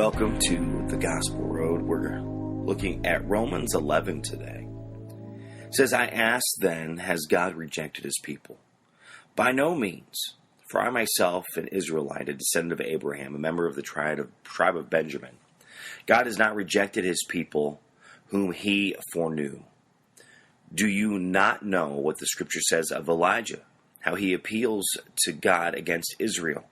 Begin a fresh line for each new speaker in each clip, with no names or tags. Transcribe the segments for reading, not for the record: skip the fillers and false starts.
Welcome to the Gospel Road. We're looking at Romans 11 today. It says, I ask then, has God rejected his people? By no means. For I myself, an Israelite, a descendant of Abraham, a member of the tribe of Benjamin. God has not rejected his people whom he foreknew. Do you not know what the scripture says of Elijah, how he appeals to God against Israel?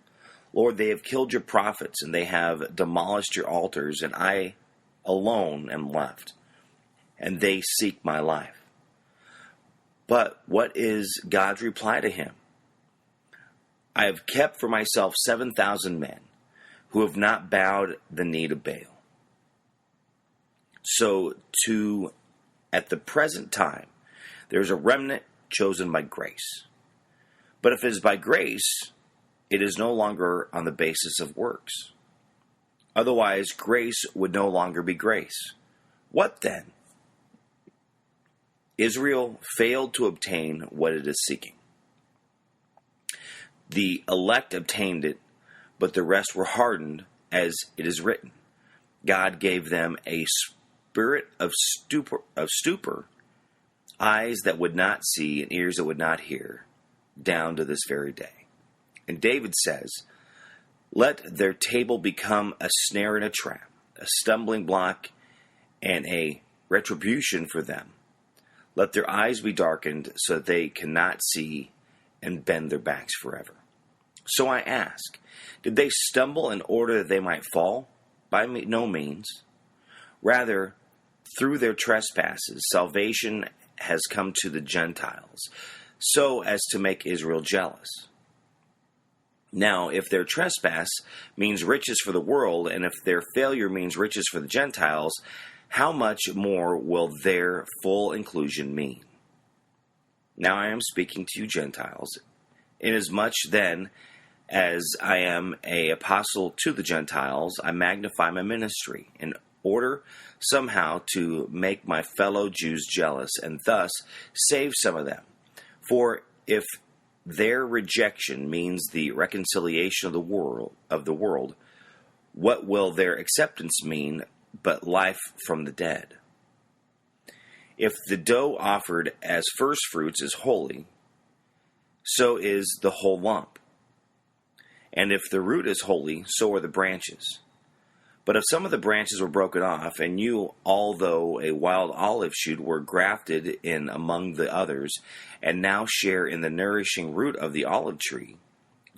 Lord, they have killed your prophets, and they have demolished your altars, and I alone am left, and they seek my life. But what is God's reply to him? I have kept for myself 7,000 men who have not bowed the knee to Baal. So at the present time, there is a remnant chosen by grace. But if it is by grace, it is no longer on the basis of works. Otherwise, grace would no longer be grace. What then? Israel failed to obtain what it is seeking. The elect obtained it, but the rest were hardened, as it is written. God gave them a spirit of stupor, eyes that would not see and ears that would not hear, down to this very day. And David says, let their table become a snare and a trap, a stumbling block and a retribution for them. Let their eyes be darkened so that they cannot see and bend their backs forever. So I ask, did they stumble in order that they might fall? By no means. Rather, through their trespasses, salvation has come to the Gentiles, so as to make Israel jealous. Now, if their trespass means riches for the world, and if their failure means riches for the Gentiles, how much more will their full inclusion mean? Now I am speaking to you Gentiles, inasmuch then as I am an apostle to the Gentiles, I magnify my ministry, in order somehow to make my fellow Jews jealous, and thus save some of them. For if their rejection means the reconciliation of the world, what will their acceptance mean but life from the dead? If the dough offered as first fruits is holy, so is the whole lump. And if the root is holy, so are the branches. But if some of the branches were broken off, and you, although a wild olive shoot, were grafted in among the others, and now share in the nourishing root of the olive tree,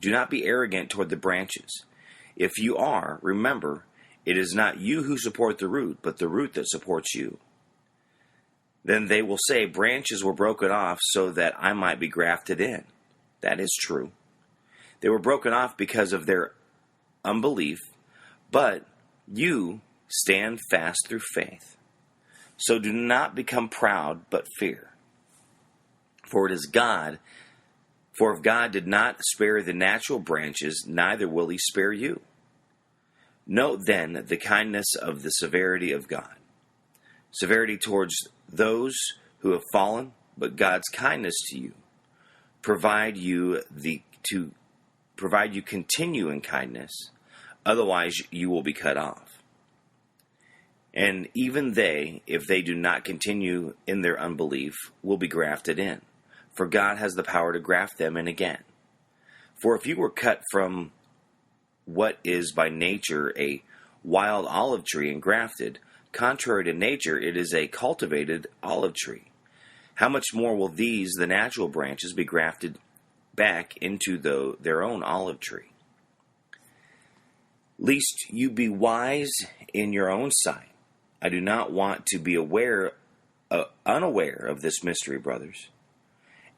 do not be arrogant toward the branches. If you are, remember, it is not you who support the root, but the root that supports you. Then they will say, branches were broken off so that I might be grafted in. That is true. They were broken off because of their unbelief, but you stand fast through faith. So do not become proud, but fear. For it is God. For if God did not spare the natural branches, neither will he spare you. Note then the kindness of the severity of God. Severity towards those who have fallen, but God's kindness to you. Provide you continue in kindness, otherwise you will be cut off. And even they, if they do not continue in their unbelief, will be grafted in. For God has the power to graft them in again. For if you were cut from what is by nature a wild olive tree and grafted, contrary to nature it is a cultivated olive tree. How much more will these, the natural branches, be grafted back into their own olive tree? Lest you be wise in your own sight. I do not want to be unaware of this mystery, brothers.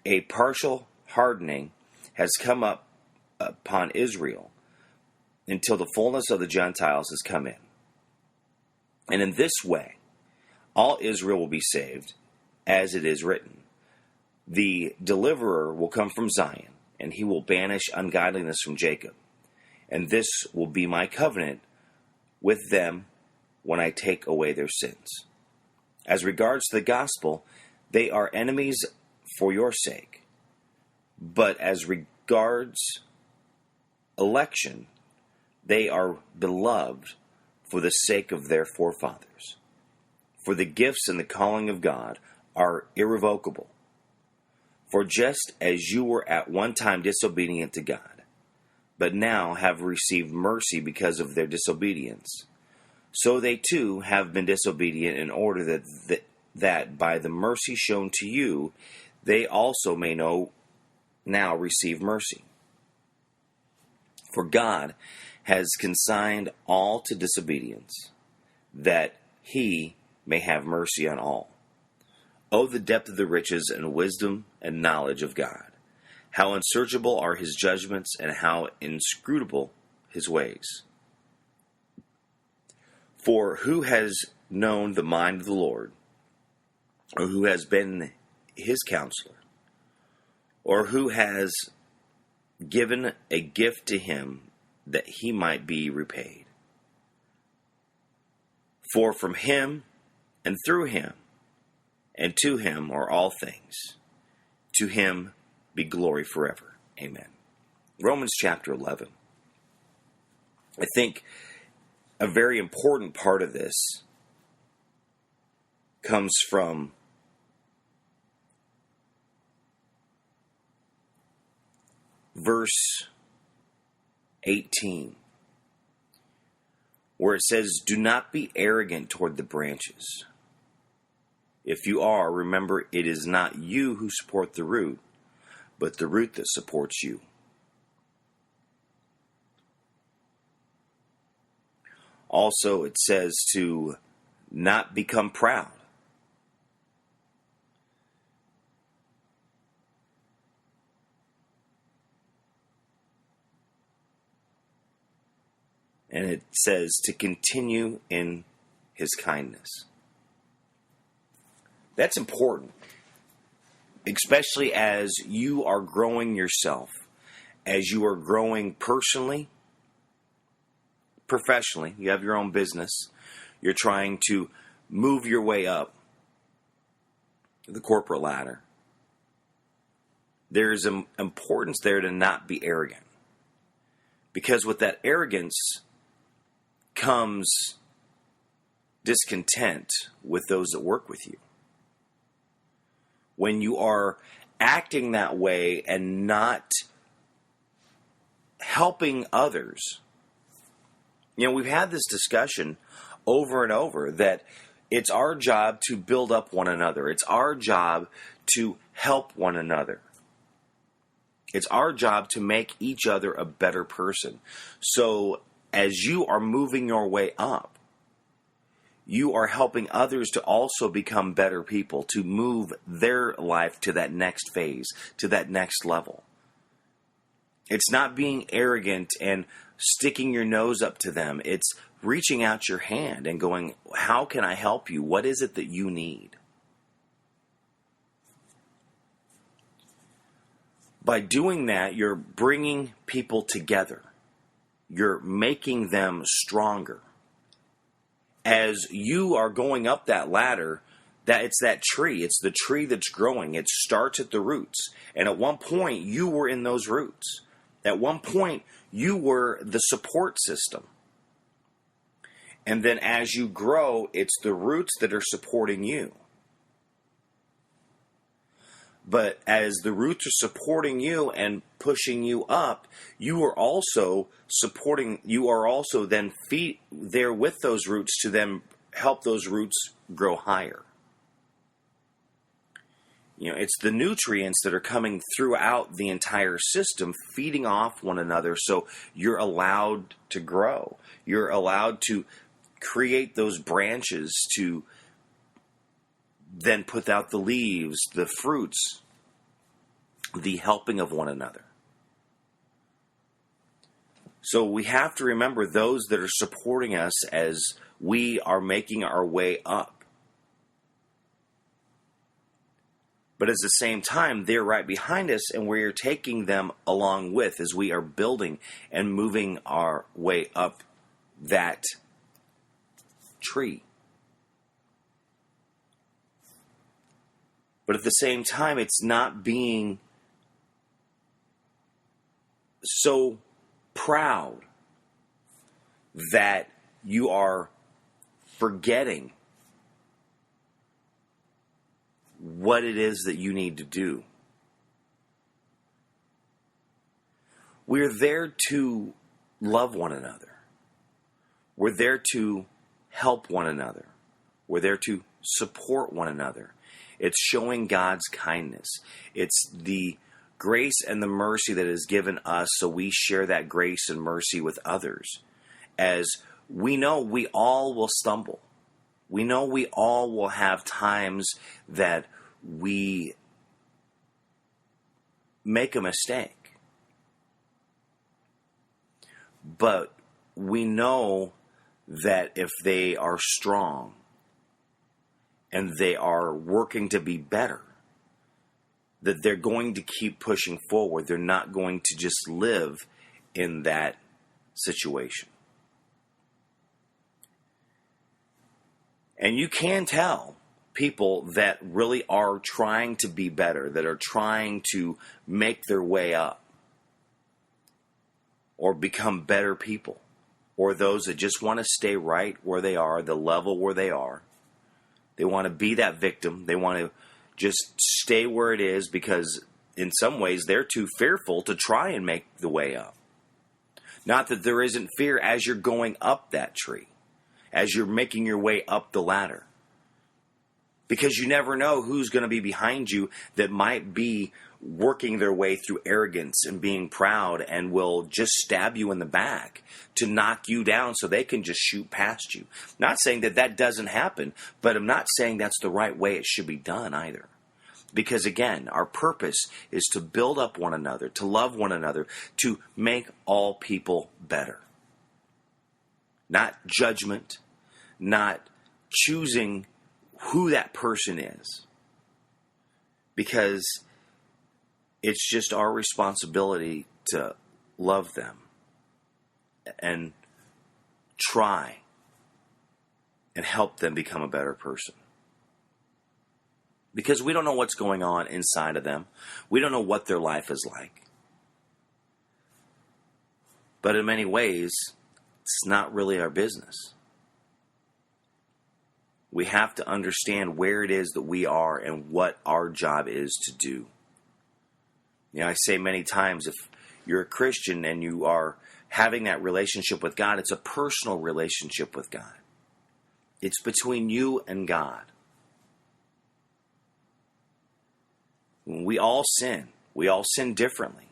A partial hardening has come up upon Israel until the fullness of the Gentiles has come in. And in this way, all Israel will be saved, as it is written. The deliverer will come from Zion, and he will banish ungodliness from Jacob. And this will be my covenant with them when I take away their sins. As regards the gospel, they are enemies for your sake. But as regards election, they are beloved for the sake of their forefathers. For the gifts and the calling of God are irrevocable. For just as you were at one time disobedient to God, but now have received mercy because of their disobedience, so they too have been disobedient in order that by the mercy shown to you, they also may now receive mercy. For God has consigned all to disobedience, that he may have mercy on all. Oh, the depth of the riches and wisdom and knowledge of God! How unsearchable are his judgments, and how inscrutable his ways! For who has known the mind of the Lord, or who has been his counselor, or who has given a gift to him that he might be repaid? For from him, and through him, and to him are all things. To him be glory forever. Amen. Romans chapter 11. I think a very important part of this comes from verse 18, where it says, "Do not be arrogant toward the branches. If you are, remember it is not you who support the root, but the root that supports you." Also, it says to not become proud. And it says to continue in his kindness. That's important, especially as you are growing yourself, as you are growing personally, professionally. You have your own business. You're trying to move your way up the corporate ladder. There's an importance there to not be arrogant, because with that arrogance comes discontent with those that work with you. When you are acting that way and not helping others, we've had this discussion over and over that it's our job to build up one another. It's our job to help one another. It's our job to make each other a better person. So as you are moving your way up, you are helping others to also become better people, to move their life to that next phase, to that next level. It's not being arrogant and sticking your nose up to them. It's reaching out your hand and going, how can I help you? What is it that you need? By doing that, you're bringing people together. You're making them stronger. As you are going up that ladder, it's that tree. It's the tree that's growing. It starts at the roots. And at one point, you were in those roots. At one point, you were the support system. And then as you grow, it's the roots that are supporting you. But as the roots are supporting you and pushing you up, you are also then there with those roots to then help those roots grow higher. It's the nutrients that are coming throughout the entire system, feeding off one another, so you're allowed to grow. You're allowed to create those branches to then put out the leaves, the fruits, the helping of one another. So we have to remember those that are supporting us as we are making our way up. But at the same time, they're right behind us, and we're taking them along with as we are building and moving our way up that tree. But at the same time, it's not being so proud that you are forgetting what it is that you need to do. We're there to love one another. We're there to help one another. We're there to support one another. It's showing God's kindness. It's the grace and the mercy that is given us, so we share that grace and mercy with others. As we know, we all will stumble. We know we all will have times that we make a mistake. But we know that if they are strong and they are working to be better, that they're going to keep pushing forward. They're not going to just live in that situation. And you can tell people that really are trying to be better, that are trying to make their way up or become better people, or those that just want to stay right where they are, the level where they are. They want to be that victim. They want to just stay where it is because in some ways they're too fearful to try and make the way up. Not that there isn't fear as you're going up that tree, as you're making your way up the ladder. Because you never know who's going to be behind you that might be working their way through arrogance and being proud and will just stab you in the back to knock you down so they can just shoot past you. Not saying that that doesn't happen, but I'm not saying that's the right way it should be done either. Because again, our purpose is to build up one another, to love one another, to make all people better. Not judgment, not choosing who that person is. Because it's just our responsibility to love them and try and help them become a better person. Because we don't know what's going on inside of them. We don't know what their life is like. But in many ways, it's not really our business. We have to understand where it is that we are and what our job is to do. You know, I say many times, if you're a Christian and you are having that relationship with God, it's a personal relationship with God. It's between you and God. When we all sin. We all sin differently.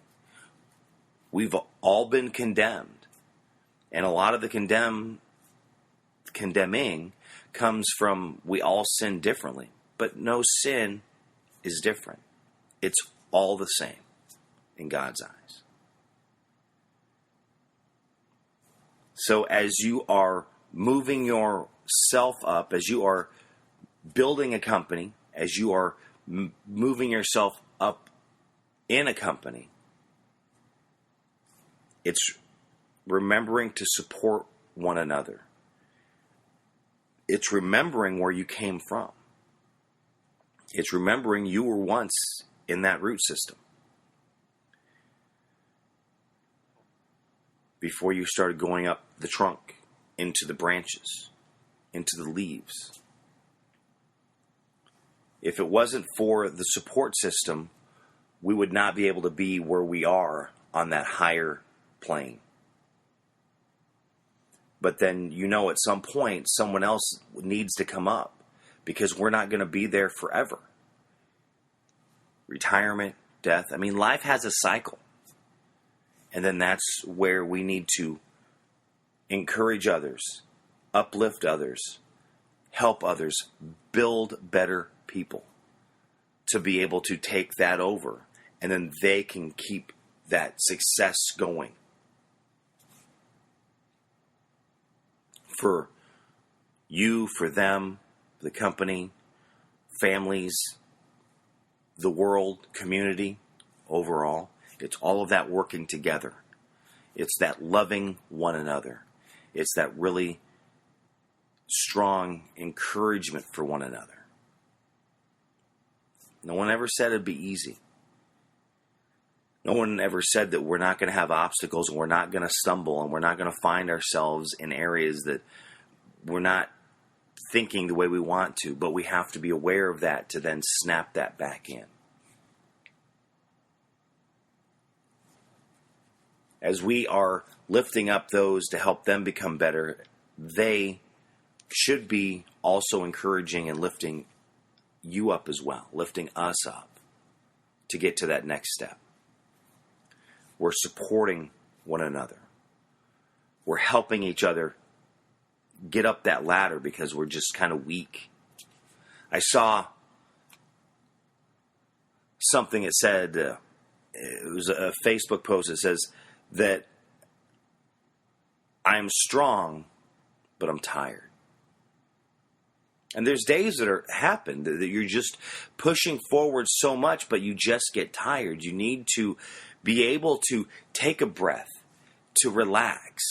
We've all been condemned. And a lot of the condemning comes from we all sin differently. But no sin is different. It's all the same in God's eyes. So as you are moving yourself up, as you are building a company, as you are moving yourself up in a company, it's remembering to support one another. It's remembering where you came from. It's remembering you were once in that root system before you started going up the trunk, into the branches, into the leaves. If it wasn't for the support system, we would not be able to be where we are on that higher plane. But then, you know, at some point, someone else needs to come up because we're not going to be there forever. Retirement, death. I mean, life has a cycle. And then that's where we need to encourage others, uplift others, help others, build better people to be able to take that over. And then they can keep that success going. For you, for them, the company, families, the world, community, overall. It's all of that working together. It's that loving one another. It's that really strong encouragement for one another. No one ever said it'd be easy. No one ever said that we're not going to have obstacles and we're not going to stumble and we're not going to find ourselves in areas that we're not thinking the way we want to, but we have to be aware of that to then snap that back in. As we are lifting up those to help them become better, they should be also encouraging and lifting you up as well, lifting us up to get to that next step. We're supporting one another. We're helping each other get up that ladder because we're just kind of weak. I saw something that said, it was a Facebook post that says that I'm strong, but I'm tired. And there's days that happen that you're just pushing forward so much, but you just get tired. You need to be able to take a breath, to relax.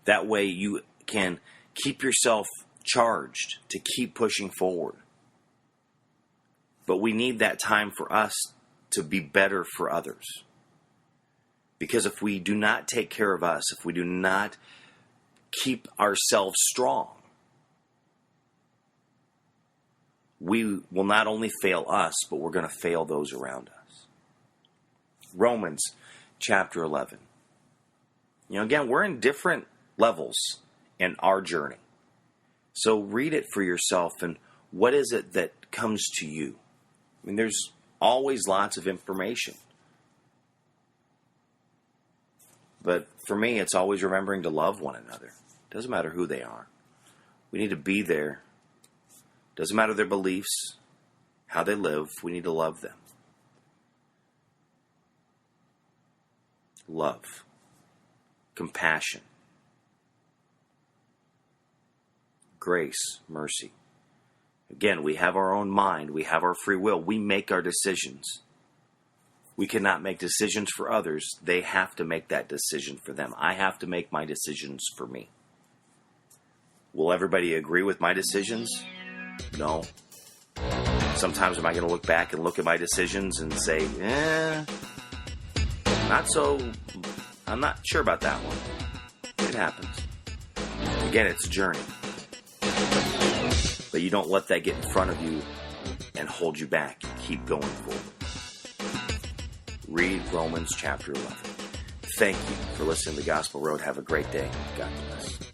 That way you can keep yourself charged to keep pushing forward. But we need that time for us to be better for others. Because if we do not take care of us, if we do not keep ourselves strong, we will not only fail us, but we're going to fail those around us. Romans chapter 11. Again, we're in different levels in our journey. So read it for yourself, and what is it that comes to you? There's always lots of information. But for me, it's always remembering to love one another. Doesn't matter who they are. We need to be there. Doesn't matter their beliefs, how they live. We need to love them. Love. Compassion. Grace. Mercy. Again, we have our own mind. We have our free will. We make our decisions. We cannot make decisions for others. They have to make that decision for them. I have to make my decisions for me. Will everybody agree with my decisions? No. Sometimes am I going to look back and look at my decisions and say, I'm not sure about that one. It happens. Again, it's a journey. But you don't let that get in front of you and hold you back. You keep going forward. Read Romans chapter 11. Thank you for listening to The Gospel Road. Have a great day. God bless.